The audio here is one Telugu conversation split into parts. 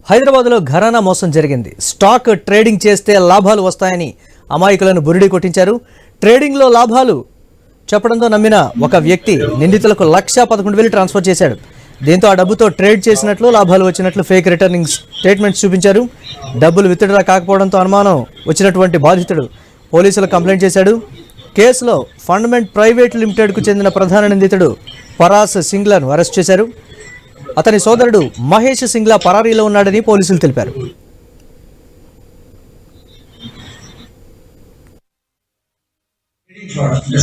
హైదరాబాద్లో ఘరానా మోసం జరిగింది. స్టాక్ ట్రేడింగ్ చేస్తే లాభాలు వస్తాయని అమాయకులను బురిడి కొట్టించారు. ట్రేడింగ్లో లాభాలు చెప్పడంతో నమ్మిన ఒక వ్యక్తి నిందితులకు 1,11,000 ట్రాన్స్ఫర్ చేశాడు. దీంతో ఆ డబ్బుతో ట్రేడ్ చేసినట్లు, లాభాలు వచ్చినట్లు ఫేక్ రిటర్నింగ్ స్టేట్మెంట్స్ చూపించారు. డబ్బులు విత్డ్రా కాకపోవడంతో అనుమానం వచ్చినటువంటి బాధితుడు పోలీసులకు కంప్లైంట్ చేశాడు. కేసులో ఫండమెంట్ ప్రైవేట్ లిమిటెడ్కు చెందిన ప్రధాన నిందితుడు పరాస్ సింగ్లను అరెస్ట్ చేశారు. అతని సోదరుడు మహేష్ సింగ్లా పరారీలో ఉన్నాడని పోలీసులు తెలిపారు.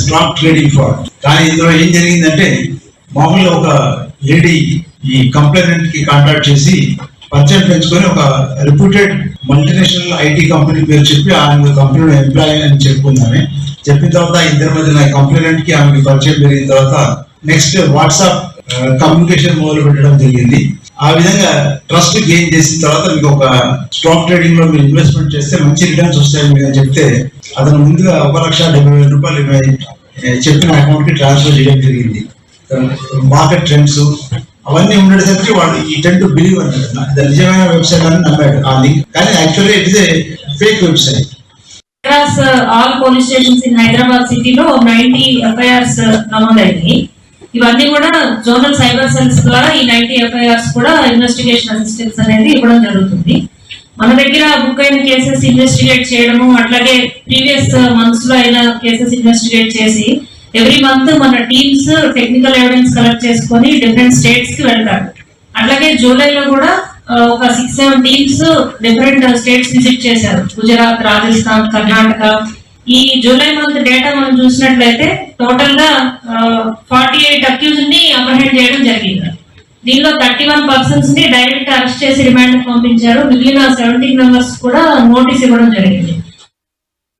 Stock trading fraud. కానీ ఇందులో ఏం జరిగిందంటే, మామూలుగా ఒక లేడీ ఈ కంప్లైనెంట్ కి కాంటాక్ట్ చేసి పరిచయం పెంచుకొని ఒక రిప్యూటెడ్ మల్టీనేషనల్ ఐటీ కంపెనీ పేరు చెప్పి ఆమె కంపెనీలో ఎంప్లాయీ అని చెప్పుకుందామే. చెప్పిన తర్వాత ఇద్దరి మధ్య కంప్లైనెంట్ కి ఆమెకి పరిచయం పెరిగిన తర్వాత నెక్స్ట్ వాట్సాప్ కమ్యూనికేషన్ మొదలు పెట్టడం జరిగింది. ఆ విధంగా ట్రస్ట్ గెయిన్ చేసిన తర్వాత మీకు ఒక స్టాక్ ట్రేడింగ్ లో మీరు ఇన్వెస్ట్మెంట్ చేస్తే మంచి రిటర్న్స్ వస్తాయని మీరు చెప్తే అతను ముందుగా 1,70,000 చెప్పిన అకౌంట్ కి ట్రాన్స్ఫర్ చేయడం జరిగింది. మార్కెట్ ట్రెండ్స్ అవన్నీ ఉండేసరికి వాడు ఈ టెన్ టు బిలీవ్ అన్నట్టు నిజమైన వెబ్సైట్ అని నమ్మాడు ఆ లింక్. కానీ actually it is a fake website. All police stations in Hyderabad సిటీలో 90 ఎఫ్ఐఆర్స్ నమోదైంది. ఇవన్నీ కూడా జోనల్ సైబర్ సెల్స్ ద్వారా ఈ 90 ఎఫ్ఐఆర్స్ కూడా ఇన్వెస్టిగేషన్ అసిస్టెన్స్ అనేది ఇవ్వడం జరుగుతుంది. మన దగ్గర బుక్ అయిన కేసెస్ ఇన్వెస్టిగేట్ చేయడము, అట్లాగే ప్రీవియస్ మంత్స్ లో అయిన కేసెస్ ఇన్వెస్టిగేట్ చేసి ఎవ్రీ మంత్ మన టీమ్స్ టెక్నికల్ ఎవిడెన్స్ కలెక్ట్ చేసుకొని డిఫరెంట్ స్టేట్స్ కి వెళ్తారు. అట్లాగే జూలైలో కూడా ఒక 6-7 టీమ్స్ డిఫరెంట్ స్టేట్స్ విజిట్ చేశారు. గుజరాత్, రాజస్థాన్, కర్ణాటక. ఈ జూలై మంత్ డేటా మనం చూసినట్లయితే టోటల్ గా 48 అక్యూజ్డ్ ని అప్రహెండ్ చేయడం జరిగింది. దీనిలో 31 పర్సన్స్ ని డైరెక్ట్ అరెస్ట్ చేసి రిమాండ్ పంపించారు. మిగిలిన 17 మెంబర్స్ కూడా నోటీస్ ఇవ్వడం జరిగింది.